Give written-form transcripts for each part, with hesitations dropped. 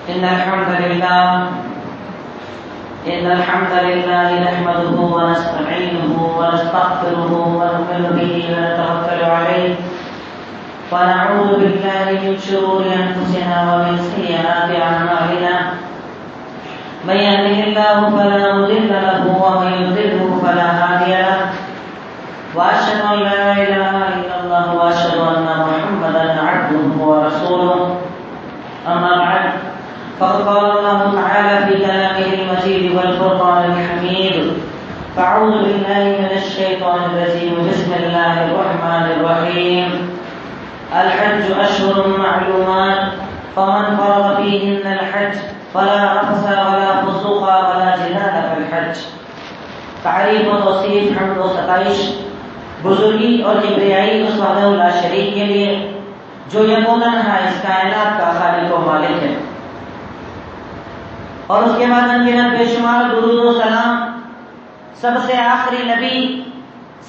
إن الحمد لله نحمده ونستعينه ونستغفره ونؤمن به ونتوكل عليه ونعوذ بالله من شرور أنفسنا ومن سيئات أعمالنا من يهده الله فلا مضل له ومن يضلل فلا هادي له وأشهد أن لا إله إلا الله وأشهد أن محمدا عبده ورسوله أما بعد فقد قال الله تعالى في كلامه المجيد والفرقان الحميد فأعوذ بالله من الشيطان الرجيم بسم الله الرحمن الرحيم الحج أشهر معلومات فمن فرض فيهن الحج فلا رفث ولا فسوق ولا جدال في الحج. تعریف و توصیف حمد و ستائش بزرگی اور کبریائی اس وحدہ لا شریک کے لیے جو یکوتن ہے اس کائنات کا خالق و مالک ہے، اور اس کے بعد انگنت بے شمار درود و سلام سب سے آخری نبی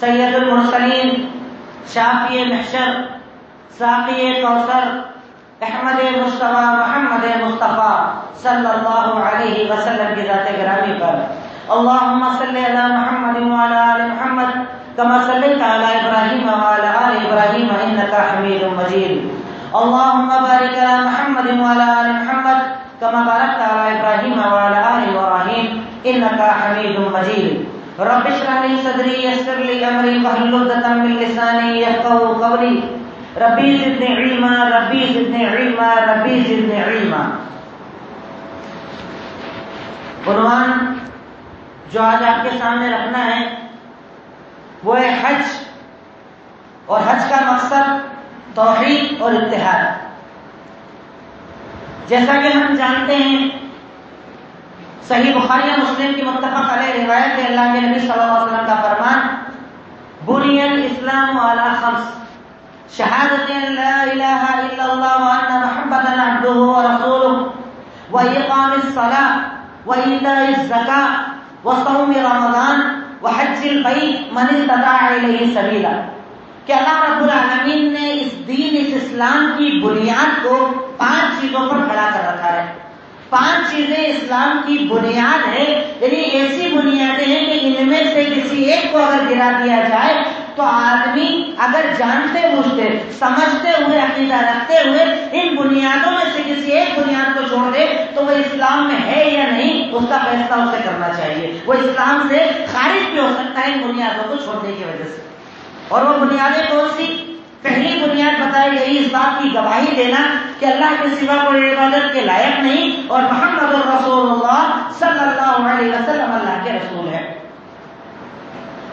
سید المرسلین شافی محشر ساقی کوثر احمد مصطفیٰ محمد مصطفیٰ صلی اللہ علیہ وسلم کی ذات گرامی پر اللہم صلی علی محمد وعلی آل محمد كما صليت على إبراهيم وعلى آل إبراهيم إنك حميد مجيد. اللهم بارك على محمد وعلى آل محمد كما باركت على إبراهيم وعلى آل إبراهيم إنك حميد مجيد. رب اشرح لي صدري يسر لي أمري واحلل عقدة من لساني يفقهوا قولي ربي زدني علما ربي زدني علما ربي زدني علما. عنوان جو آج آپ کے سامنے رکھنا ہے وہ ہے حج، اور حج کا مقصد توحید اور اتحاد. جیسا کہ ہم جانتے ہیں صحیح بخاری مسلم کی متفق علیہ روایت ہے، اللہ کے نبی صلی اللہ علیہ وسلم کا فرمان بنی الاسلام علی خمس شہادت ان لا الہ الا اللہ وان محمدا عبدہ ورسولہ واقام الصلاۃ وایتاء الزکاۃ وصوم رمضان وحج البیت من استطاع الیہ سبیلا. کہ اللہ رب العالمین نے اس دین اس اسلام کی بنیاد کو 5 چیزوں پر کھڑا کر رکھا ہے. 5 چیزیں اسلام کی بنیاد ہے، یعنی ایسی بنیادیں ہیں کہ ان میں سے کسی ایک کو اگر گرا دیا جائے تو آدمی اگر جانتے بوجھتے سمجھتے ہوئے عقیدہ رکھتے ہوئے ان بنیادوں میں سے کسی ایک بنیاد کو چھوڑ دے تو وہ اسلام میں ہے یا نہیں اس کا فیصلہ اسے کرنا چاہیے. وہ اسلام سے خارج بھی ہو سکتا ہے ان بنیادوں کو چھوڑنے کی وجہ سے. اور وہ بنیادیں کون سی؟ پہلی بنیاد بتائی گئی اس بات کی گواہی دینا کہ اللہ کے سوا کوئی عبادت کے لائق نہیں اور محمد رسول اللہ صلی اللہ علیہ وسلم اللہ کے رسول ہے.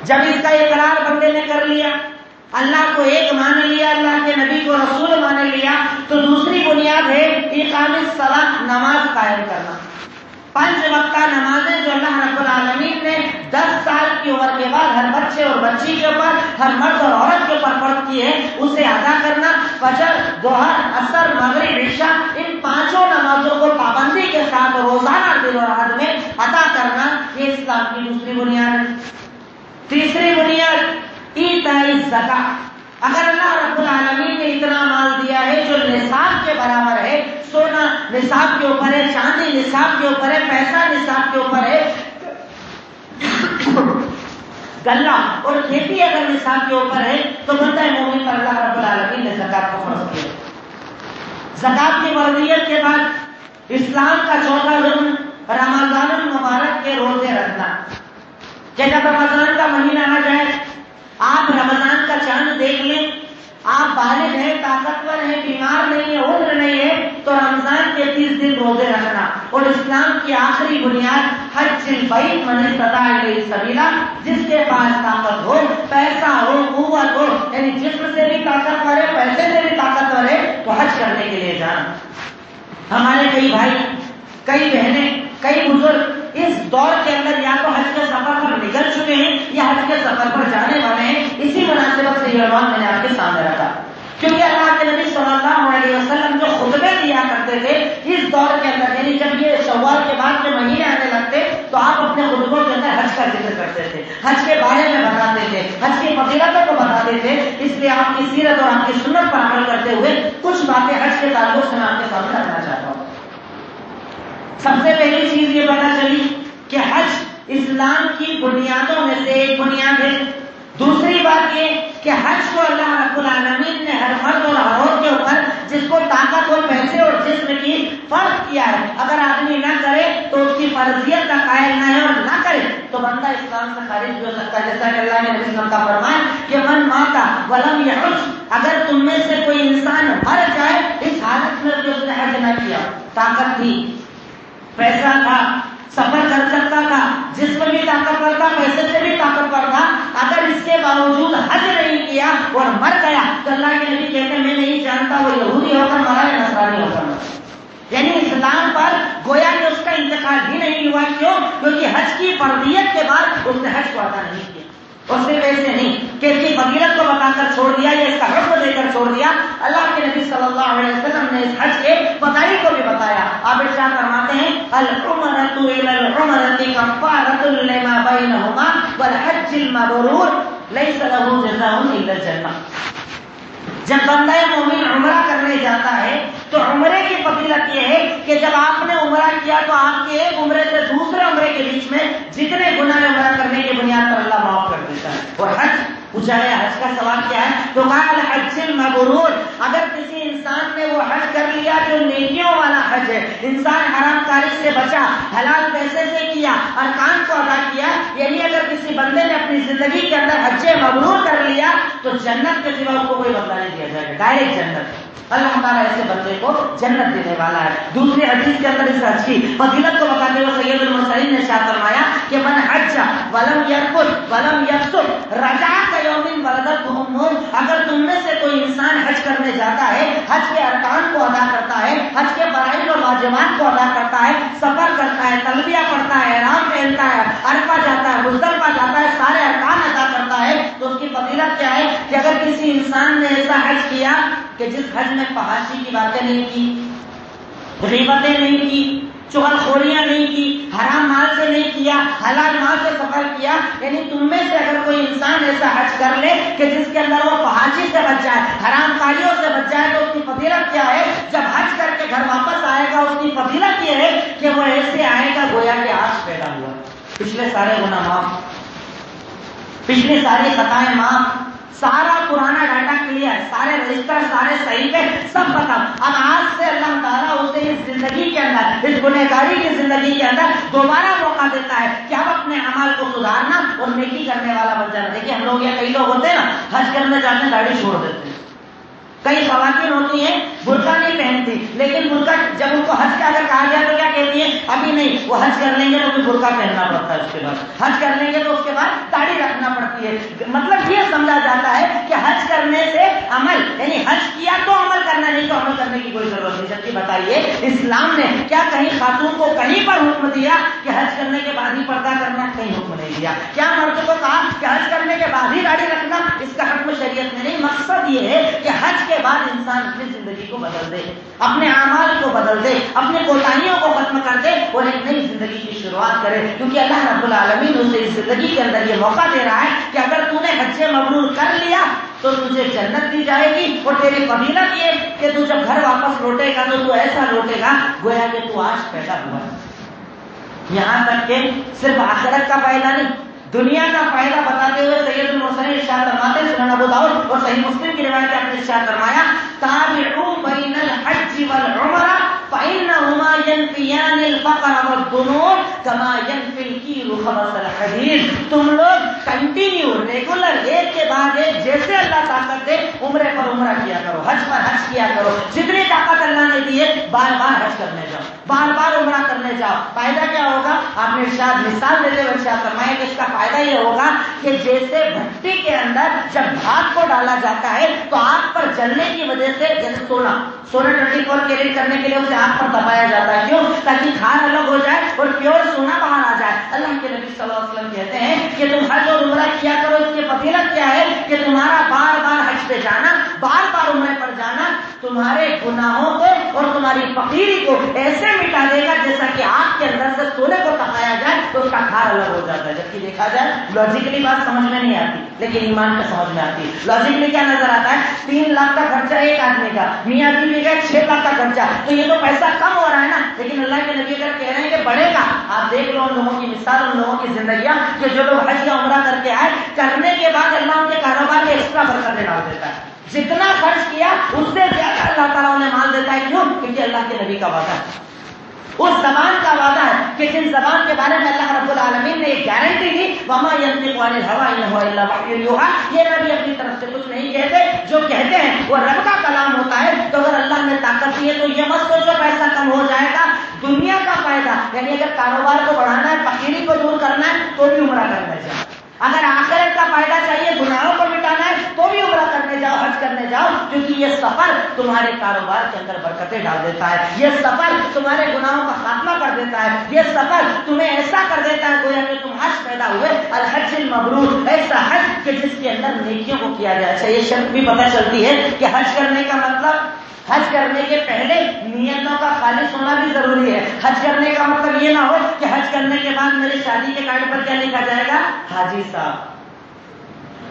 جب اس کا اقرار بندے نے کر لیا، اللہ کو ایک مان لیا، اللہ کے نبی کو رسول مان لیا، تو دوسری بنیاد ہے اقام الصلاۃ، نماز قائم کرنا. 5 وقتہ نمازیں جو اللہ رب العالمین نے 10 سال کی عمر کے بعد ہر بچے اور بچی کے اوپر، ہر مرد اور عورت کے اوپر فرض کی ہے، اسے ادا کرنا. فجر، ظہر، عصر، مغرب، عشاء، ان 5 نمازوں کو پابندی کے ساتھ روزانہ دن اور رات میں ادا کرنا، یہ اسلام کی دوسری بنیاد ہے. تیسری بنیاد ایتاء الزکاۃ. اگر اللہ رب العالمین نے اتنا مال دیا ہے جو نصاب کے برابر ہے، سونا نصاب کے اوپر ہے، چاندی نصاب کے اوپر ہے، پیسہ نصاب کے اوپر ہے، غلہ اور کھیتی اگر نصاب کے اوپر ہے تو بندہ مومن پر اللہ رب العالمین نے زکات کو فرض کیا. زکات کی فرضیت کے بعد اسلام کا چوتھا رکن رمضان المبارک کے روزے رکھنا. کہ جب رمضان کا مہینہ آ جائے، آپ رمضان کا چاند دیکھ لیں، آپ بالغ ہیں، طاقتور ہیں، بیمار نہیں ہے، عذر نہیں ہے، تو رمضان کے 30 دن روزے رکھنا. اور اسلام کی آخری بنیاد حج البیت من استطاع الیہ سبیلا، جس کے پاس طاقت ہو، پیسہ ہو، قوت ہو، یعنی جسم سے بھی طاقتور ہے، پیسے سے بھی طاقتور ہے، تو حج کرنے کے لیے جانا. ہمارے کئی بھائی، کئی بہنیں، کئی بزرگ اس دور کے اندر یا تو حج کے سفر پر نکل چکے ہیں یا حج کے سفر پر جانے والے ہیں. اسی مناسبت سے یہ عنوان میں نے آپ کے سامنے رکھا کیونکہ اللہ کے نبی صلی اللہ علیہ وسلم جو خطبے دیا کرتے تھے اس دور کے اندر، یعنی جب یہ شوال کے بعد کے مہینے آنے لگتے تو آپ اپنے خطبوں کے اندر حج کا ذکر کرتے تھے، حج کے بارے میں بتاتے تھے، حج کی فضیلتوں کو بتاتے تھے. اس لیے آپ کی سیرت اور آپ کی سنت پر عمل کرتے ہوئے کچھ باتیں حج کے تعلق سے میں آپ کے سامنے رکھنا چاہتا ہوں. سب سے پہلی چیز یہ پتہ چلی کہ حج اسلام کی بنیادوں میں سے ایک بنیاد ہے. دوسری بات یہ کہ حج کو اللہ رب العالمین نے ہر مرد اور عورت کے اوپر جس کو طاقت اور پیسے اور جسم کی فرق کیا ہے، اگر آدمی نہ کرے تو اس کی فرضیت کا قائل نہ ہے، اور نہ کرے تو بندہ اسلام سے خارج بھی ہو سکتا ہے. جیسا کہ اللہ نے نبی صلی اللہ علیہ وسلم کا فرمان کہ من ماتا ولم یحج، اگر تم میں سے کوئی انسان مر جائے اس حالت میں کہ اس نے حج نہ کیا، طاقت تھی، پیسہ تھا، سفر کر سکتا تھا، جسم بھی طاقتور تھا، پیسے سے بھی طاقتور تھا، اگر اس کے باوجود حج نہیں کیا اور مر گیا تو اللہ کے نبی کہتے ہیں میں نہیں جانتا وہ یہودی ہو کر مرا یا نصرانی ہو کر مرا. یعنی اسلام پر گویا کہ اس کا انتقال بھی نہیں ہوا. کیوں؟ کیونکہ حج کی فرضیت کے بعد اس نے حج کو ادا نہیں کیا. اس سے پیسے نہیں کہ اس کی فضیلت کو بتا کر چھوڑ دیا یا اس کا حکم دے کر چھوڑ دیا. اللہ کے نبی صلی اللہ علیہ وسلم نے اس حج کے فضائل کو بھی بتایا. آپ ارشاد فرماتے ہیں العمرۃ الی العمرۃ کفارۃ لما بینہما والحج المبرور لیس له جزاء الا الجنہ. جب بندہ مومن عمرہ کرنے جاتا ہے تو عمرے کی فضیلت یہ ہے کہ جب آپ نے عمرہ کیا تو آپ کے ایک عمرے سے دوسرے عمرے کے بیچ میں جتنے گناہ عمرہ کرنے کی بنیاد پر اللہ معاف کر دیتا ہے. اور حج پوچھا ہے حج کا سوال کیا ہے تو قال الحج المبرور، اگر کسی انسان نے وہ حج کر لیا جو نیکیوں والا حج ہے، انسان حرام کاری سے بچا، حلال پیسے سے کیا، ارکان کو ادا کیا، یعنی اگر کسی بندے نے اپنی زندگی کے اندر حج مبرور کر لیا تو جنت کے سوا اس کو کوئی بدلہ نہیں دیا جائے گا، ڈائریکٹ جنت. اللہ تعالیٰ ایسے بندے کو جنت دینے والا ہے. دوسری حدیث کے اندر اس حج کی فضیلت کو بتاتے ہوئے سید المرسلین نے ارشاد فرمایا کہ من حج ولم یرفث ولم یفسق رجع کیوم ولدتہ امہ، اگر تم میں سے کوئی انسان حج کرنے جاتا ہے، حج کے ارکان کو ادا کرتا ہے، حج کے فرائض اور واجبات کو ادا کرتا ہے، سفر کرتا ہے، تلبیہ پڑھتا ہے، احرام پہنتا ہے، عرفہ جاتا ہے، مزدلفہ جاتا ہے، سارے ارکان ادا کرتا ہے، تو اس کی فضیلت کیا ہے کہ اگر کسی انسان نے ایسا حج کیا کہ جس حج میں فحاشی کی باتیں نہیں کی، غیبتیں نہیں کی، چغل خوریاں نہیں کی، حرام مال سے نہیں کیا، حلال مال سے سفر کیا، یعنی تم میں سے اگر کوئی انسان ایسا حج کر لے کہ جس کے اندر وہ فحاشی سے بچ جائے، حرام کاریوں سے بچ جائے، تو اس کی فضیلت کیا ہے؟ جب حج کر کے گھر واپس آئے گا اس کی فضیلت یہ ہے کہ وہ ایسے آئے گا گویا کہ آج پیدا ہوا، پچھلے سارے گناہ معاف، پچھلی ساری خطائیں معاف، سارا پرانا ڈاٹا کلیئر، سارے رجسٹر، سارے صحیفے سب ختم. اب آج سے اللہ تعالیٰ اسے اس زندگی کے اندر، اس گنہگاری کی زندگی کے اندر دوبارہ موقع دیتا ہے کہ اب اپنے اعمال کو سدھارنا اور نیکی کرنے والا بن جانا. دیکھیے ہم لوگ یا کئی لوگ ہوتے ہیں نا حج کرنے جاتے ہیں داڑھی چھوڑ دیتے ہیں. کئی خواتین ہوتی ہیں برقع نہیں پہنتی، لیکن برقع جب ان کو حج کا اگر کہا جائے تو کیا کہتی ہیں ابھی نہیں، وہ حج کر لیں گے تو پھر برقع پہننا پڑتا ہے، اس کے بعد حج کر لیں گے تو اس کے بعد داڑھی رکھنا پڑتی ہے. مطلب یہ سمجھا جاتا ہے کہ حج کرنے سے عمل، یعنی حج کیا تو عمل کرنا، نہیں تو عمل کرنے کی کوئی ضرورت نہیں. جبکہ بتائیے اسلام نے کیا کہیں خاتون کو کہیں پر حکم دیا کہ حج کرنے کے بعد ہی پردہ کرنا؟ کہیں حکم نہیں دیا. کیا مرد کو کہا کہ حج کرنے کے بعد ہی داڑھی رکھنا؟ اس کا حکم شریعت میں نہیں. مقصد یہ ہے کہ حج کے بعد انسان اپنی زندگی کو بدل دے، اپنے اعمال کو بدل دے، اپنی کوتاہیوں کو ختم کر دے اور ایک نئی زندگی کی شروعات کرے. کیونکہ اللہ رب العالمین اسے اس زندگی کے اندر یہ موقع دے رہا ہے کہ اگر تو نے حج مبرور کر لیا تو تجھے جنت دی جائے گی، اور تیری فضیلت یہ کہ تو جب گھر واپس لوٹے گا تو ایسا لوٹے گا گویا کہ تو آج پیدا ہوا. یہاں تک کہ صرف آخرت کا فائدہ نہیں، دنیا کا فائدہ بتاتے ہوئے سید المرسلین ارشاد فرماتے ہیں، سنن ابو داؤد اور صحیح مسلم کی روایت ہے، اپنے ارشاد فرمایا تابعوا بین الحج والعمرہ فإنہما ینفیان الفقر والذنوب کما ینفی الکیر خبث الحدید. تم لوگ کنٹینیو ریگولر ایک کے بعد ایک جیسے اللہ طاقت دے عمرے پر عمرہ کیا کرو، حج پر حج کیا کرو. جتنی طاقت اللہ نے دی ہے بار بار حج کرنے جاؤ، بار بار عمرہ کرنے جاؤ. فائدہ کیا ہوگا؟ آپ نے ارشاد مثال دیتے ہوئے ارشاد فرمایا کہ اس کا فائدہ یہ ہوگا کہ جیسے بھٹی کے اندر جب آگ کو ڈالا جاتا ہے تو آگ پر جلنے کی وجہ سے، جیسے سونا 24 کیرٹ کرنے کے لیے اسے آگ پر دبایا جاتا ہے. کیوں؟ تاکہ کھان الگ ہو جائے اور پیور سونا باہر آ جائے. اللہ کے نبی صلی اللہ علیہ وسلم کہتے ہیں کہ تم حج اور عمرہ کیا کرو. اس کی فضیلت کیا ہے کہ تمہارا بار بار حج پہ جانا، بار بار عمرے پر جانا تمہارے گناہوں کو اور تمہاری فقیری کو ایسے مٹا دے گا جیسا کہ آگ کے اندر سے سونے کو تپایا جائے تو اس کا کھار الگ ہو جاتا ہے. جبکہ دیکھا جائے لاجیکلی بات سمجھ میں نہیں آتی, لیکن ایمان کا سمجھ میں آتی. لاجیکلی کیا نظر آتا ہے؟ 3 لاکھ کا خرچہ ایک آدمی کا, میاں بیوی کا 6 لاکھ کا خرچہ, تو یہ تو پیسہ کم ہو رہا ہے نا. لیکن اللہ کے نبی اگر کہہ رہے ہیں کہ بڑھے گا. آپ دیکھ لو ان لوگوں کی مثال, ان لوگوں کی زندگیاں کہ جو لوگ حج یا عمرہ کر کے آئے, کرنے کے بعد اللہ ان کے کاروبار میں ایکسٹرا برکتیں ڈال دیتا ہے. جتنا خرچ کیا اس سے زیادہ اللہ تعالیٰ انہیں مال دیتا ہے. کیوں؟ کیونکہ اللہ کے نبی کا وعدہ ہے, اس زبان کا وعدہ ہے کہ جن زبان کے بارے میں اللہ رب العالمین نے ایک گارنٹی دی, وما ينطق عن الهوى ان هو الا وحی یوحى, یہ نبی اپنی طرف سے کچھ نہیں کہتے, جو کہتے ہیں وہ رب کا کلام ہوتا ہے. تو اگر اللہ نے طاقت دی ہے تو یہ مت سوچو پیسہ کم ہو جائے گا. دنیا کا فائدہ یعنی اگر کاروبار کو بڑھانا ہے, فقیری کو دور کرنا ہے, تو بھی عمرہ کرنا چاہیے. اگر آخرت کا فائدہ چاہیے, گناہوں کو مٹانا ہے, تو بھی عمرہ کرنے جاؤ, حج کرنے جاؤ, کیونکہ یہ سفر تمہارے کاروبار کے اندر برکتیں ڈال دیتا ہے. یہ سفر تمہارے گناہوں کا خاتمہ کر دیتا ہے. یہ سفر تمہیں ایسا کر دیتا ہے گویا کہ تم حج پیدا ہوئے, الحج المبرور, ایسا حج کہ جس کے اندر نیکیوں کو کیا جائے. اچھا, یہ شرط بھی پتہ چلتی ہے کہ حج کرنے کا مطلب, حج کرنے کے پہلے نیتوں کا خالص ہونا بھی ضروری ہے. حج کرنے کا مطلب یہ نہ ہو کہ حج کرنے کے بعد میرے شادی کے کارڈ پر کیا لکھا جائے گا؟ حاجی صاحب.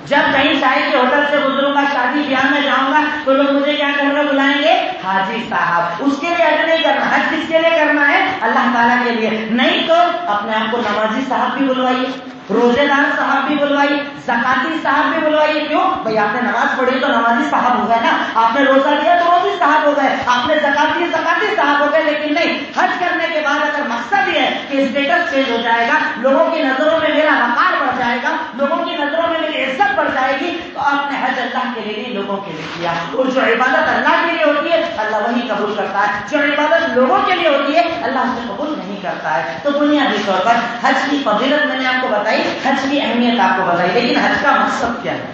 جب کہیں شاہی کے ہوٹل سے گزروں گا, شادی بیاہ میں جاؤں گا, تو لوگ مجھے کیا کر رہے بلائیں گے؟ حاجی صاحب. اس کے لیے حج نہیں کرنا. حج کس کے لیے کرنا ہے؟ اللہ تعالیٰ کے لیے. نہیں تو اپنے آپ کو نمازی صاحب بھی بلوائیے, روزے دار صاحب بھی بلوائیے, زکاتی صاحب بھی بلوائیے. کیوں بھائی؟ آپ نے نماز پڑھی تو نمازی صاحب ہو گئے نا, آپ نے روزہ لیا تو روزی صاحب ہو گئے, آپ نے زکات دی زکاتی صاحب ہو گئے. لیکن نہیں, حج کرنے کے بعد اگر مقصد یہ ہے کہ اسٹیٹس چینج ہو جائے گا, لوگوں کی نظروں میں میرا وقار بڑھ جائے گا, لوگوں کی نظروں میں میری عزت بڑھ جائے گی, تو آپ نے حج اللہ کے لیے نہیں, لوگوں کے لیے کیا. اور جو عبادت اللہ کے لیے ہوتی ہے اللہ وہی قبول کرتا ہے, جو عبادت لوگوں کے لیے ہوتی ہے اللہ اسے قبول نہیں کرتا ہے. تو بنیادی طور پر حج کی فضیلت میں نے آپ کو بتائی, حج کی اہمیت آپ کو بتائی, لیکن حج کا مقصد کیا ہے؟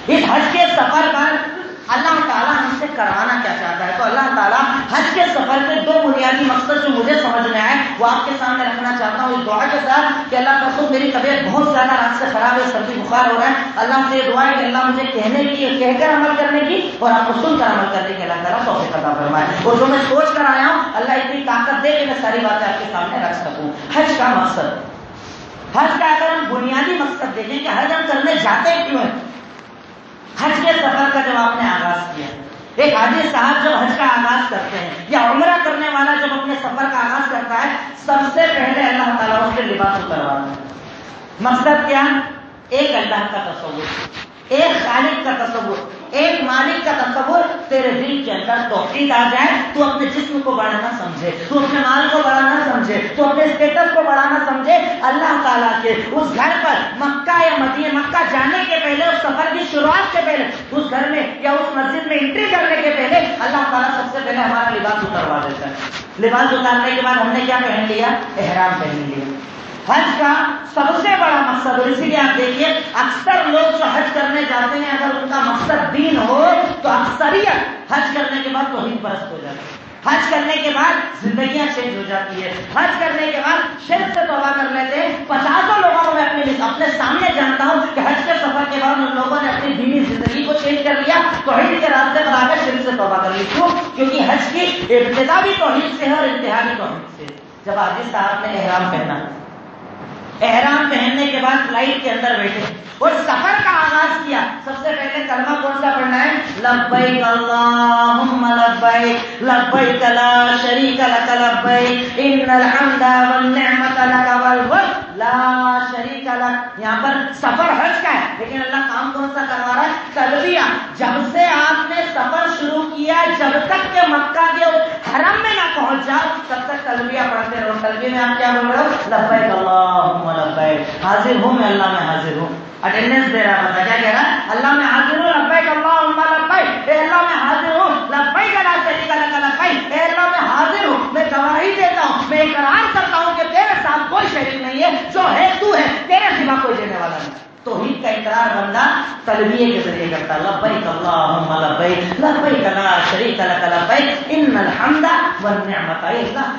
اس حج کے سفر پر اللہ تعالیٰ ہم سے کروانا کیا چاہتا ہے؟ تو اللہ تعالیٰ حج کے سفر کے 2 بنیادی مقصد جو مجھے سمجھ میں آئے وہ آپ کے سامنے رکھنا چاہتا ہوں, اس دعا کے ساتھ کہ اللہ کا خود میری طبیعت بہت زیادہ رات سے خراب ہے, سردی بخار ہو رہا ہے. اللہ سے یہ دعا ہے کہ اللہ مجھے کہنے کی, کہہ کر عمل کرنے کی, اور آپ کو سن کر عمل کرنے کی اللہ تعالیٰ توفیق عطا فرمائے. اور جو میں سوچ کر آیا ہوں, اللہ اتنی طاقت دے کہ میں ساری باتیں آپ کے سامنے رکھ سکوں. حج کا مقصد, حج کا اگر ہم بنیادی مقصد دیکھیں کہ حج ہم کرنے جاتے کیوں ہیں. حج کے سفر کا جب آپ نے آغاز کیا, ایک حاجی صاحب جب حج کا آغاز کرتے ہیں یا عمرہ کرنے والا جب اپنے سفر کا آغاز کرتا ہے, سب سے پہلے اللہ تعالیٰ اس کے لباس اترواتا ہے. مقصد کیا؟ ایک اللہ کا تصور, ایک خالق کا تصور, ایک مالک کا تصور تیرے دل کے اندر توحید آ جائے. تو اپنے جسم کو بڑھانا سمجھے, تو اپنے مال کو بڑھانا سمجھے, تو اپنے اسٹیٹس کو بڑھانا سمجھے. اللہ تعالیٰ کے اس گھر پر مکہ یا مدینہ, مکہ جانے کے پہلے, اس سفر کی شروعات سے پہلے, اس گھر میں یا اس مسجد میں انٹری کرنے کے پہلے اللہ تعالیٰ سب سے پہلے ہمارا لباس اتروا دیتا ہے. لباس اتارنے کے بعد ہم نے کیا پہن لیا؟ احرام پہن لیا. حج کا سب سے بڑا مقصد, اور اسی لیے آپ دیکھیے اکثر لوگ جو حج کرنے جاتے ہیں اگر ان کا مقصد دین ہو تو اکثریت حج کرنے کے بعد توحید پرست ہو جاتی ہے. حج کرنے کے بعد زندگیاں چینج ہو جاتی ہے. حج کرنے کے بعد شرک سے توبہ کر لیتے ہیں. 50 لوگوں کو میں اپنے سامنے جانتا ہوں کہ حج کے سفر کے بعد ان لوگوں نے اپنی دینی زندگی کو چینج کر لیا, توحید کے راستے پر آ کر شرک سے توبہ کر لی. کیوں؟ کیونکہ حج کی ابتدا بھی توحید سے ہے اور انتہا بھی توحید سے. جب حاجی صاحب نے احرام پہنا, احرام پہننے کے بعد فلائٹ کے اندر بیٹھے اور سفر کا آغاز کیا, سب سے پہلے کلمہ کون سا پڑھنا ہے؟ لبیک اللہم لبیک, لبیک لا شریک لک لبیک, ان الحمد والنعمت لک والملک لا شریک لک. یہاں پر سفر حج کا ہے, لیکن اللہ کام کون سا کروا رہا ہے؟ تلبیہ. جب سے آپ نے سفر شروع کیا, جب تک کہ مکہ کے حرم میں نہ پہنچ جاؤ, تب تک تلبیہ پڑھتے رہو. تلبیہ میں آپ کیا بول رہے ہو؟ لبیک اللہم لبیک, حاضر ہوں میں اللہ میں حاضر ہوں. اٹینڈنس دے رہا ہے, کیا کہہ رہا ہے؟ اللہ میں حاضر ہوں, لبیک اللہم لبیک, اے اللہ میں حاضر ہوں, لبیک لا شریک لک لبیک, اے اللہ میں حاضر ہوں, میں گواہی دیتا ہوں, میں اقرار کرتا ہوں کہ تیرے ساتھ کوئی شریک نہیں ہے, جو ہے تو ہے, تیرے سوا کوئی دینے والا نہیں. توحید کا اقرار بندہ تلبیہ کے ذریعے کرتا ہے. لبیک اللہم لبیک, لبیک لا شریک لک لبیک, ان الحمد والنعمت.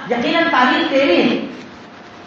یقیناً تعریف تیری ہے,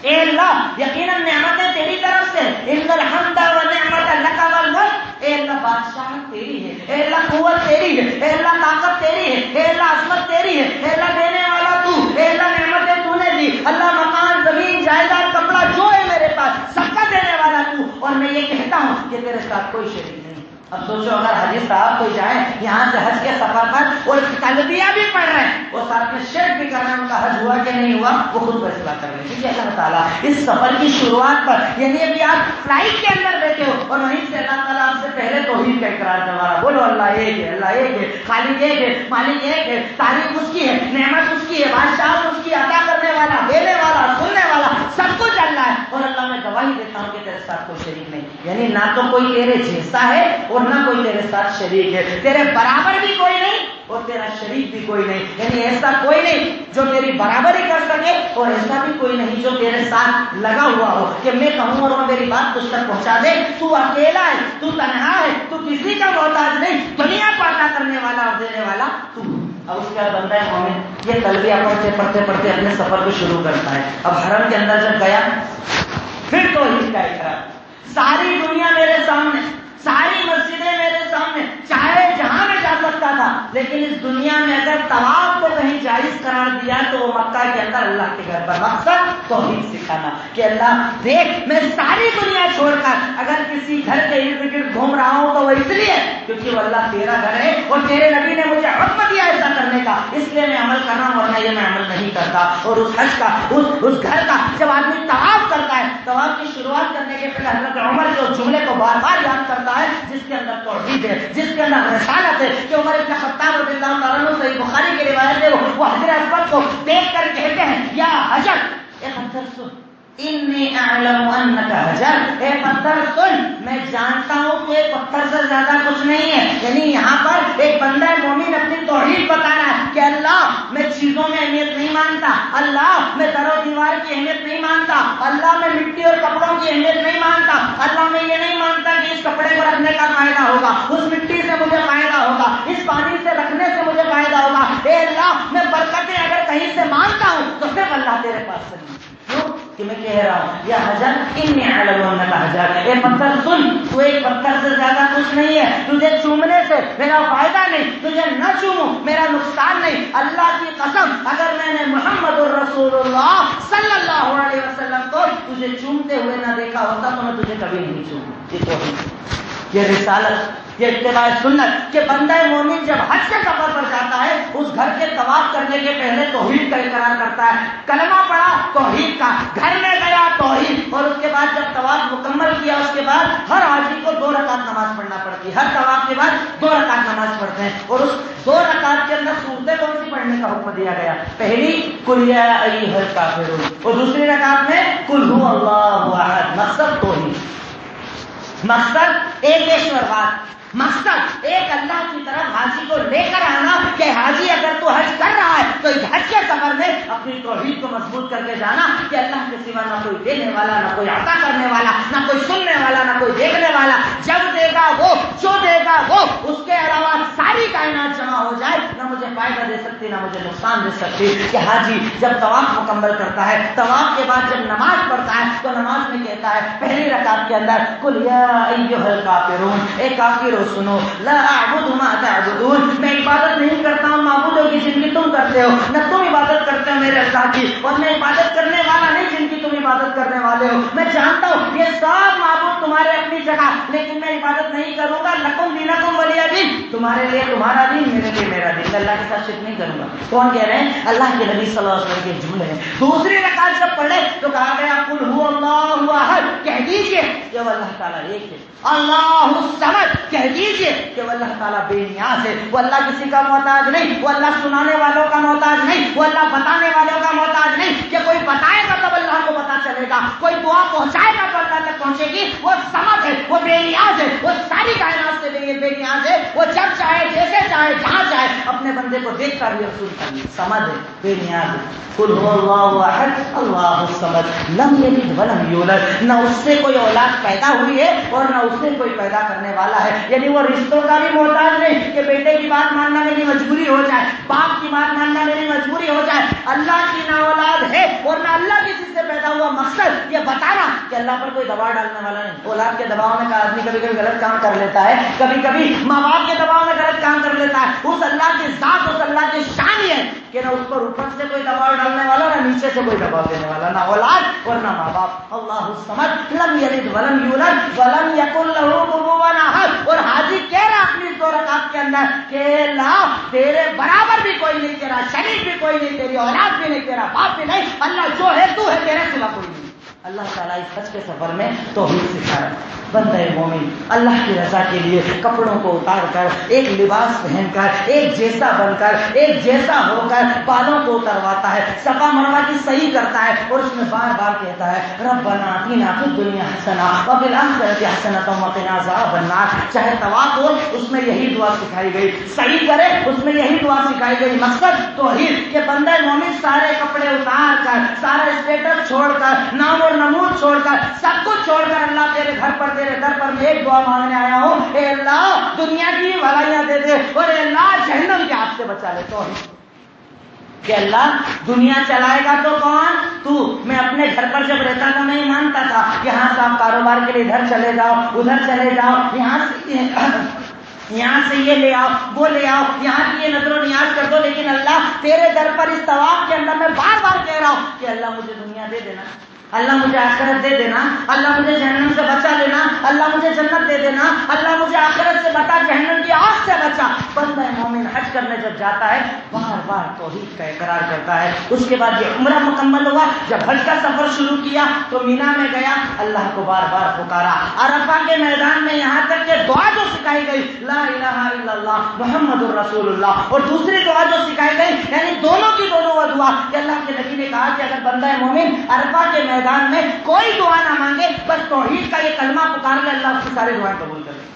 اے اللہ یقیناً نعمتیں تیری طرف سے، ان الحمد والنعمت لک والملک، اے اللہ بادشاہت تیری ہے، اے اللہ قوت تیری ہے، اے اللہ طاقت تیری ہے، اے اللہ عظمت تیری ہے، اے اللہ دینے والا تو، اے اللہ نعمتیں تو نے دی، اللہ مکان زمین جائیداد کپڑا جو ہے میرے پاس سب کا دینے والا تو، اور میں یہ کہتا ہوں کہ تیرے ساتھ کوئی شریک نہیں۔ اب سوچو اگر حاجی صاحب کوئی جائیں یہاں سے حج کے سفر پر اور تلبیہ بھی پڑھ رہے ہیں اور ساتھ میں شرک بھی کر رہے ہیں، ان کا حج ہوا کہ نہیں ہوا وہ خود فیصلہ کر لیں، کیونکہ اللہ تعالیٰ اس سفر کی شروعات پر یعنی ابھی آپ فلائٹ کے اندر بیٹھے ہو اور وہیں سے اللہ تعالیٰ آپ سے پہلے توحید کا اقرار کروا رہا، بولو اللہ ایک ہے، اللہ ایک ہے، خالق ایک ہے، مالک ایک ہے، تعریف اس کی ہے، نعمت اس کی ہے، بادشاہ اس کی، عطا کرنے والا، دینے والا، سننے والا، سب کچھ اللہ ہے، اور اللہ میں گواہی دیتا ہوں کہ تیرے ساتھ کوئی شریک نہیں، یعنی نہ تو کوئی تیرے جیسا ہے اور نہ کوئی تیرے ساتھ شریک ہے، تیرے برابر بھی کوئی نہیں اور تیرا شریک بھی کوئی نہیں، یعنی ایسا کوئی نہیں جو تیری برابری کر سکے اور ایسا بھی کوئی نہیں جو تیرے ساتھ لگا ہوا ہو کہ میں کہوں اور وہ میری بات تجھ تک پہنچا دے، تو اکیلا ہے، تو تنہا ہے، تو کسی کا محتاج نہیں، دنیا کو عطا کرنے والا اور دینے والا تو۔ اب اس کے بعد بندہ ہے مومن یہ تلبیہ پڑھتے پڑھتے اپنے سفر کو شروع کرتا ہے۔ اب حرم کے اندر جب گیا پھر توحید کا اقرار، ساری دنیا میرے سامنے، ساری مسجدیں میرے سامنے، چاہے جہاں میں جا سکتا تھا، لیکن اس دنیا میں اگر طواف کو کہیں جائز قرار دیا تو وہ مکہ کے اندر اللہ کے گھر پر، مقصد توحید سکھانا کہ اللہ دیکھ میں ساری دنیا چھوڑ کر اگر کسی گھر کے ارد گرد گھوم رہا ہوں تو وہ اس لیے کیونکہ وہ اللہ تیرا گھر ہے اور تیرے نبی نے مجھے حکم دیا ایسا کرنے کا، اس لیے میں عمل کر رہا ہوں ورنہ یہ میں عمل نہیں کرتا۔ اور اس حج کا اس گھر کا جب آدمی طواف کرتا ہے، طواف کی شروعات کرنے کے پہلے حضرت عمر کے اس جملے کو بار بار یاد کرتا ہے جس کے اندر توحید ہے، جس کے اندر رسالت ہے، کہ عمر بن خطاب رضی اللہ تعالیٰ عنہ صحیح بخاری کی روایت ہے، وہ حجر اسود کو دیکھ کر کہتے ہیں یا حجر اے پتھر سن انی اعلم انک حجر، اے پتھر سن میں جانتا ہوں کہ ایک پتھر سے زیادہ کچھ نہیں ہے، یعنی یہاں پر ایک بندہ مومن اپنی توحید بتا رہا ہے کہ اللہ میں چیزوں میں اہمیت نہیں مانتا، اللہ میں در و دیوار کی اہمیت نہیں مانتا، اللہ میں مٹی اور کپڑوں کی اہمیت نہیں مانتا، اللہ میں یہ نہیں مانتا کہ اس کپڑے کو رکھنے کا فائدہ ہوگا، اس مٹی سے مجھے فائدہ ہوگا، اس پانی سے رکھنے سے مجھے فائدہ ہوگا، اے اللہ میں برکتیں اگر کہیں سے مانتا ہوں تو صرف اللہ تیرے پاس سے نہیں، کیوں کہ میں کہہ رہا ہوں یا حجر انی اعلم انک حجر، اے پتھر سن تو ایک پتھر سے زیادہ کچھ نہیں ہے، تجھے چومنے سے میرا فائدہ نہیں، تجھے نہ چوموں میرا نقصان نہیں، اللہ کی قسم اگر میں نے محمد الرسول اللہ صلی اللہ علیہ وسلم کو تجھے چومتے ہوئے نہ دیکھا ہوتا تو میں تجھے کبھی نہیں چوموں۔ یہ توحید، یہ رسالت، یہ اتباع سنت کہ بندہ مومن جب حج کے سفر پر جاتا ہے اس گھر کے طواف کرنے کے پہلے توحید کا اقرار کرتا ہے، کلمہ پڑھا توحید کا، گھر میں گیا توحید، اور اس کے بعد جب طواف مکمل کیا اس کے بعد ہر حاجی کو 2 رکعت نماز پڑھنا پڑتی ہے، ہر طواف کے بعد 2 رکعت نماز پڑھتے ہیں، اور اس 2 رکعت کے اندر سورتیں کون سی پڑھنے کا حکم دیا گیا؟ پہلی قل یا ایھا الکافرون اور دوسری رکعت میں قل ھو اللہ احد۔ مقصد توحید، مقصد ایکیشور بات، مقصد ایک اللہ کی طرف حاجی کو لے کر آنا کہ حاجی اگر تو حج کر رہا ہے تو اس حج کے سفر میں اپنی توحید کو مضبوط کر کے جانا کہ اللہ کے سوا نہ کوئی دینے والا، نہ کوئی عطا کرنے والا، نہ کوئی سننے والا، نہ کوئی دیکھنے والا، جب دے گا وہ، جو دے گا وہ، اس کے علاوہ ساری کائنات جمع ہو جائے نہ مجھے فائدہ دے سکتی نہ مجھے نقصان دے سکتی۔ کہ حاجی جب طواف مکمل کرتا ہے، طواف کے بعد جب نماز پڑھتا ہے تو نماز میں کہتا ہے پہلی رکعت کے اندر قل یا ایھا الکافرون، اے کافر سنو، لا اعبد ما تعبدون، میں عبادت نہیں کرتا ہوں معبودوں کی جن کی تم کرتے ہو، نہ تم عبادت کرتے ہو میرے اللہ کی، اور میں عبادت کرنے والا نہیں جن کی تم عبادت کرنے والے ہو، میں جانتا ہوں یہ سب معبود تمہارے اپنی جگہ، لیکن میں عبادت نہیں کروں گا، لکم دینکم ولی دین، تمہارے لیے تمہارا دین، میرے لیے میرا دین، اللہ کے ساتھ شرک نہیں کروں گا۔ کون کہہ رہے ہیں؟ اللہ کے نبی صلی اللہ علیہ وسلم کے جملے ہیں۔ دوسری رکعت جب پڑھے تو کہا گیا قل ھو اللہ احد، کہہ دیجیے کہ وہ اللہ تعالیٰ ایک ہے، اللہ الصمد، کہہ دیجیے کہ وہ اللہ تعالیٰ بے نیاز ہے، وہ اللہ کسی کا محتاج نہیں، وہ اللہ سنانے والوں کا محتاج نہیں، وہ اللہ بتانے والوں کا محتاج نہیں کہ کوئی بتائے گا تب اللہ کو پتا چلے گا، کوئی دعا پہنچائے گا تو اللہ تک پہنچے گی، وہ صمد ہے، وہ بے نیاز ہے، وہ ساری کائنات سے بے نیاز ہے، وہ جب چاہے جیسے چاہے جہاں چاہے اپنے بندے کو دیکھ کر بھی رسول کر لے، صمد ہے، بے نیاز ہے۔ قل هو اللہ احد اللہ الصمد لم یلد ولم یولد، نہ اس سے کوئی اولاد پیدا ہوئی ہے اور نہ اس سے کوئی پیدا کرنے والا ہے، یعنی وہ رشتوں کا بھی محتاج نہیں کہ بیٹے کی بات ماننا میری مجبوری ہو جائے، باپ کی بات ماننا میری مجبوری مجبوری ہو جائے اللہ کی نا اولاد ہے اور نہ اللہ کسی سے پیدا ہوا مقصد یہ بتانا کہ اللہ پر کوئی دباؤ ڈالنے والا نہیں. اولاد کے دباؤ میں کا آدمی کبھی کبھی غلط کام کر لیتا ہے, کبھی کبھی ماں باپ کے دباؤ میں غلط کام کر لیتا ہے. اس اللہ کی ذات, اس اللہ کی شان یہ ہے کہ نہ اس پر اوپر سے کوئی دباؤ ڈالنے والا, نہ نیچے سے کوئی دباؤ دینے والا, نہ اولاد اور نہ ماں باپ. اللہ الصمد لم یلد ولم یولد ولم یکن لہ کفوا احد. اور حاجی کہہ رہا اپنی 2 رکعت کے اندر کہ اللہ تیرے برابر بھی کوئی نہیں, تیرا شریک بھی کوئی نہیں, تیری اولاد بھی نہیں, تیرا باپ بھی نہیں, اللہ جو ہے تو ہے, تیرے سوا کوئی نہیں. اللہ تعالیٰ اس حج کے سفر میں توحید سکھا رہا ہے. بندہ مومن اللہ کی رضا کے لیے کپڑوں کو اتار کر, ایک لباس پہن کر, ایک جیسا بن کر, ایک جیسا ہو کر بالوں کو اترواتا ہے, صفا مروا کی صحیح کرتا ہے اور اس میں بار بار کہتا ہے ربنا آتنا فی الدنیا حسنہ وفی الآخرۃ حسنۃ وقنا عذاب النار. چاہے طواف ہو اس میں یہی دعا سکھائی گئی, صحیح کرے اس میں یہی دعا سکھائی گئی. مقصد توحید کہ بندہ مومن سارے کپڑے اتار کر, سارا اسٹیٹس چھوڑ کر, نام اور نمود چھوڑ کر, سب کچھ چھوڑ کر اللہ تیرے گھر پر, تیرے در پر میں ایک دعا مانگنے آیا ہوں, اے اللہ دنیا کی بھلائیاں دے دے اور اے اللہ جہنم کے آگ سے بچا لے. تو کہ اللہ دنیا چلائے گا تو کون؟ تو. میں اپنے گھر پر جب رہتا تھا میں یہ مانتا تھا یہاں سے آپ کاروبار کے لیے ادھر چلے جاؤ, ادھر چلے جاؤ, یہاں سے یہ لے آؤ, وہ لے آؤ, یہاں کی یہ نظر و نیاز کر دو. لیکن اللہ تیرے در پر اس طواف کے اندر میں بار بار کہہ رہا ہوں کہ اللہ مجھے دنیا دے دینا, اللہ مجھے آخرت دے دینا, اللہ مجھے جہنم سے بچا لینا, اللہ مجھے جنت دے دینا, اللہ مجھے آخرت سے بچا, جہنم کی آگ سے بچا. بندہ مومن حج کرنے جب جاتا ہے بار بار توحید کا اقرار کرتا ہے. اس کے بعد یہ عمرہ مکمل ہوا, جب حج کا سفر شروع کیا تو مینا میں گیا, اللہ کو بار بار پکارا. عرفہ کے میدان میں یہاں تک کہ دعا جو سکھائی گئی لا الہ الا اللہ محمد الرسول اللہ, اور دوسری دعا جو سکھائی گئی یعنی دونوں کی دونوں وہ دعا کہ اللہ کے نبی نے کہا کہ اگر بندہ مومن عرفہ کے میدان میں کوئی دعا نہ مانگے بس توحید کا یہ کلمہ پکار لے, اللہ اس کی ساری دعائیں قبول کرے.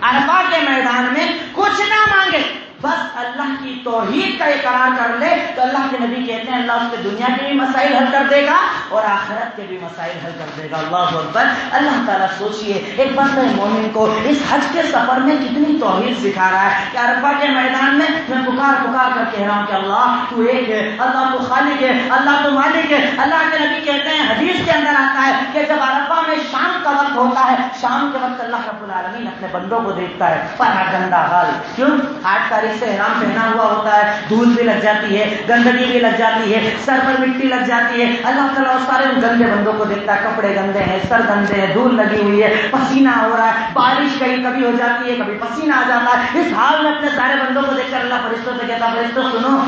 عرفہ کے میدان میں کچھ نہ مانگے, بس اللہ کی توحید کا اقرار کر لے تو اللہ کے نبی کہتے ہیں اللہ اس کے دنیا کے بھی مسائل حل کر دے گا اور آخرت کے بھی مسائل حل کر دے گا. اللہ اکبر. اللہ تعالیٰ سوچئے ایک بندہ مومن کو اس حج کے سفر میں کتنی توحید سکھا رہا ہے کہ عرفہ کے میدان میں میں پکار کر کہہ رہا ہوں کہ اللہ تو ایک ہے, اللہ تو خالق ہے, اللہ تو مالک ہے. اللہ کے نبی کہتے ہیں حدیث کے اندر آتا ہے کہ جب عرفہ میں شام کا وقت ہوتا ہے, شام کے وقت اللہ رب العالمین اپنے بندوں کو دیکھتا ہے پر گندا حال, کیوں؟ 8 تاریخ سے احرام پہنا ہوا ہوتا ہے, دھول بھی لگ جاتی ہے, گندگی بھی لگ جاتی ہے, سر پر مٹی لگ جاتی ہے. اللہ تعالیٰ سارے ان گندے بندوں کو دیکھتا ہے, کپڑے گندے ہیں, سر گندے ہیں, دھول لگی ہوئی ہے, پسینہ ہو رہا ہے, بارش کہیں کبھی ہو جاتی ہے, کبھی پسینہ آ جاتا ہے. اس حال میں اپنے سارے بندوں کو دیکھ کر اللہ فرشتوں سے کہتا ہے فرشتوں سنو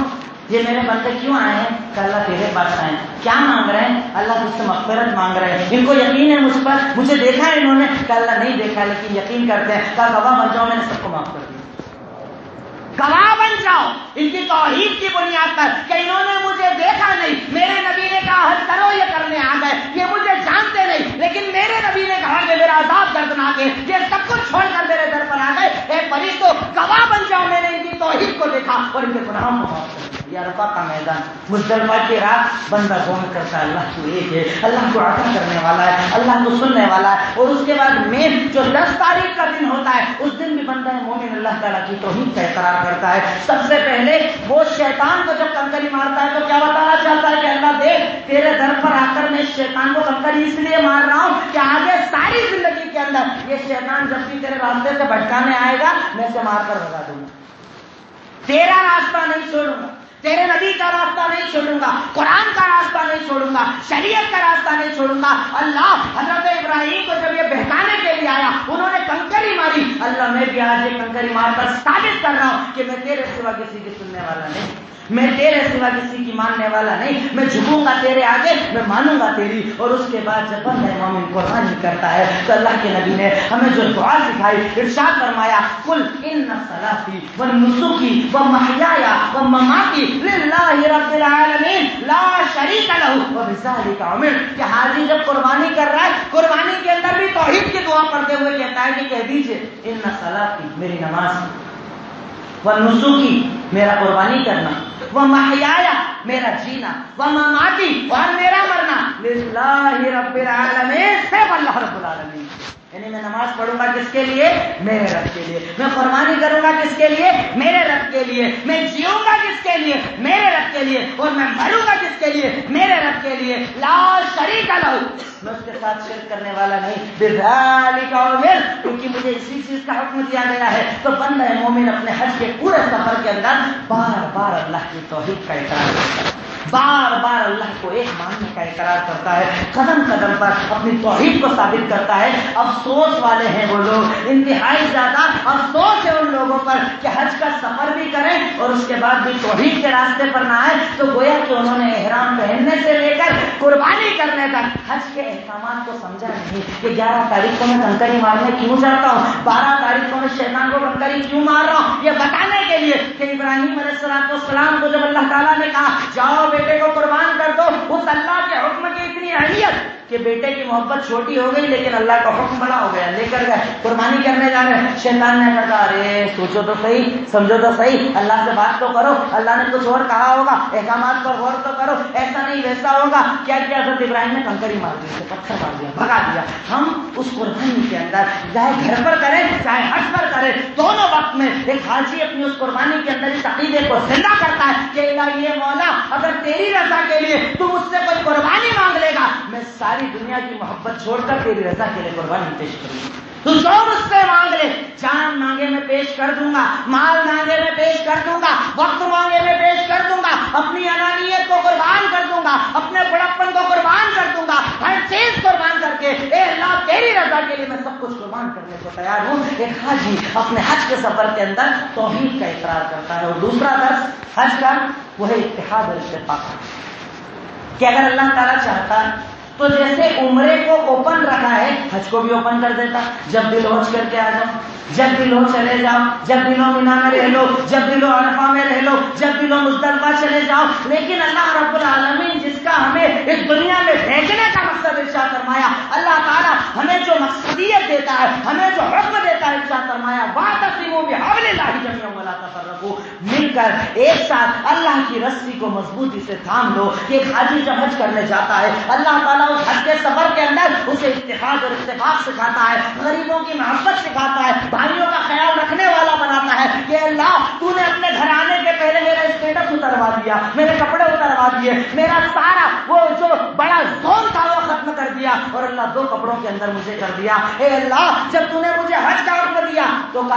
یہ میرے بندے کیوں آئے ہیں؟ کہ اللہ تیرے پاس آئے ہیں. کیا مانگ رہے ہیں؟ اللہ تجھ سے مغفرت مانگ رہے ہیں, ان کو یقین ہے مجھ پر, مجھے دیکھا ہے انہوں نے. کہ اللہ نہیں دیکھا لیکن یقین کرتے ہیں. کہا گواہ بن جاؤ میں نے سب کو معاف کر دیا. گواہ بن جاؤ ان کی توحید کی بنیاد پر کہ انہوں نے مجھے دیکھا نہیں, میرے نبی نے کہا حج کرو یہ کرنے آ گئے, یہ مجھے جانتے نہیں لیکن میرے نبی نے کہا کہ میرا عذاب دردناک ہے, یہ سب کچھ چھوڑ کر میرے در پر آ گئے. اے فرشتوں گواہ بن جاؤ میں نے ان کی توحید کو دیکھا اور ان کے گناہوں کو معاف کر دیا. یہ عرفہ کا میدان, مزدلفہ کی رات بندہ غور کرتا ہے اللہ تو ایک ہے, اللہ کو عطا کرنے والا ہے, اللہ کو سننے والا ہے. اور اس کے بعد مین جو 10 تاریخ کا دن ہوتا ہے اس دن بھی بندہ مومن اللہ تعالیٰ کی توحید کا اقرار کرتا ہے. سب سے پہلے وہ شیطان کو جب کنکری مارتا ہے تو کیا بتانا چاہتا ہے کہ اللہ دیکھ تیرے در پر آ کر میں شیطان کو کنکری اس لیے مار رہا ہوں کہ آگے ساری زندگی کے اندر یہ شیطان جب بھی تیرے راستے سے بھٹکانے آئے گا میں اسے مار کر بھگا دوں گا, تیرا راستہ نہیں چھوڑوں گا, تیرے نبی کا راستہ نہیں چھوڑوں گا, قرآن کا راستہ نہیں چھوڑوں گا, شریعت کا راستہ نہیں چھوڑوں گا. اللہ حضرت ابراہیم کو جب یہ بہکانے کے لیے آیا انہوں نے کنکری ماری, اللہ میں بھی آج یہ کنکری مار کر ثابت کر رہا ہوں کہ میں تیرے سوا کسی کی سننے والا نہیں, میں تیرے سوا کسی کی ماننے والا نہیں, میں جھکوں گا تیرے آگے, میں مانوں گا تیری. اور اس کے بعد جب بندہ مومن قربانی کرتا ہے تو اللہ کے نبی نے ہمیں جو دعا سکھائی, ارشاد فرمایا قل ان صلاتی ونسکی ومحیای ومماتی للہ رب العالمین لا شریک لہ وبذلک امرت. کہ حاجی جب قربانی کر رہا ہے قربانی کے اندر بھی توحید کی دعا پڑھتے ہوئے کہتا ہے کہ کہہ دیجئے ان صلاتی میری نماز, ونسکی میرا قربانی کرنا, ومحیایا میرا جینا, ومماتی اور میرا مرنا للہ رب العالمین, صرف اللہ رب العالمین. یعنی میں نماز پڑھوں گا کس کے لیے؟ میرے رب کے لیے. میں قربانی کروں گا کس کے لیے؟ میرے رب کے لیے. میں جیوں گا کس کے لیے؟ میرے رب کے لیے. اور میں مروں گا کس کے لیے؟ میرے رب کے لیے. لا شریک لہ، میں اس کے ساتھ شرک کرنے والا نہیں. بذالک امرت، کیونکہ مجھے اسی چیز کا حکم دیا گیا ہے. تو بندہ مومن اپنے حج کے پورے سفر کے اندر بار بار اللہ کی توحید کا اقرار کرتا ہے، بار بار اللہ کو ایک ماننے کا اقرار کرتا ہے، قدم قدم پر اپنی توحید کو ثابت کرتا ہے. افسوس والے ہیں وہ لوگ، انتہائی زیادہ افسوس ہے ان لوگوں پر کہ حج کا سفر بھی کریں اور اس کے بعد بھی توحید کے راستے پر نہ آئے. تو گویا کہ انہوں نے احرام پہننے سے لے کر قربانی کرنے تک حج کے احکامات کو سمجھا نہیں کہ 11 تاریخ کو میں کنکری مارنے کیوں جاتا ہوں، 12 تاریخ کو میں شیطان کو کنکری کیوں مار رہا ہوں، یہ بتانے کے لیے کہ ابراہیم علیہ السلام کو جب اللہ تعالیٰ نے کہا جاؤ بیٹے کو قربان کر دو، اس اللہ کے حکم کی اتنی اہمیت کہ بیٹے کی محبت چھوٹی ہو گئی لیکن اللہ کا حکم بڑا ہو گیا، لے کر گئے قربانی کرنے جا رہے ہیں. شیطان نے کہا ارے سوچو تو صحیح، سمجھو تو صحیح، اللہ سے بات تو کرو، اللہ نے کچھ اور کہا ہوگا، احکامات پر غور تو کرو، ایسا نہیں ویسا ہوگا. کیا کیا حضرت ابراہیم نے کنکری مار دی، اسے پتھر مار دیا، بھگا دیا. ہم اس قربانی کے اندر چاہے گھر پر کریں چاہے حج پر کریں، دونوں وقت میں ایک حاجی اپنی اس قربانی کے اندر اس عقیدے کو زندہ کرتا ہے کہ الہی مولا اگر تیری رضا کے لیے تو مجھ سے کوئی قربانی مانگ لے گا، میں ساری دنیا کی محبت چھوڑ کر تیری رضا کے لیے قربانی پیش کروں گا. تو جو مجھ سے مانگ لے، جان مانگے میں پیش کر دوں گا، مال مانگے میں پیش کر دوں گا، وقت مانگے میں پیش کر دوں گا، اپنی انانیت کو قربان کر دوں گا، اپنے بڑپن کو قربان کر دوں گا، ہر چیز قربان کر کے اے اللہ تیری رضا کے لیے میں سب کچھ قربان کرنے کو تیار ہوں. ایک حاجی اپنے حج کے سفر کے اندر توحید کا اقرار کرتا ہے. اور دوسرا درس حج کا وہ ہے اتحاد اور اتفاق، کہ اگر اللہ تعالیٰ چاہتا تو جیسے عمرے کو اوپن رکھا ہے حج کو بھی اوپن کر دیتا. جب دل ہو کر کے آ جاؤ، جب دل ہو چلے جاؤ، جب دل ہو مینا میں رہ لو، جب دل ہو عرفہ میں رہ لو، جب دل ہو مزدلفہ چلے جاؤ. لیکن اللہ رب العالمین جس کا ہمیں اس دنیا میں بھیجنے کا مقصد ارشاد فرمایا، اللہ تعالیٰ ہمیں جو مقصدیت دیتا ہے، ہمیں جو حکم دیتا ہے، ارشاد فرمایا واعتصموا بحبل اللہ جميعا ولا تفرقوا، مل کر ایک ساتھ اللہ کی رسی کو مضبوطی سے تھام لو. ایک حاجی جب حج کرنے جاتا ہے اللہ تعالیٰ اس حج کے سفر کے اندر اسے اتحاد اور اتفاق سکھاتا ہے، غریبوں کی محبت سکھاتا ہے، بھائیوں کا خیال رکھنے والا بناتا ہے کہ اللہ تو نے اپنے گھر آنے کے پہلے میرا اسٹیٹس اتروا دیا، میرے کپڑے اتروا دیے، میرا سارا وہ جو بڑا زون تھا وہ ختم کر دیا، اور اللہ 2 کپڑوں کے اندر مجھے کر دیا. اے اللہ جب تو نے مجھے حج کا حکم دیا تو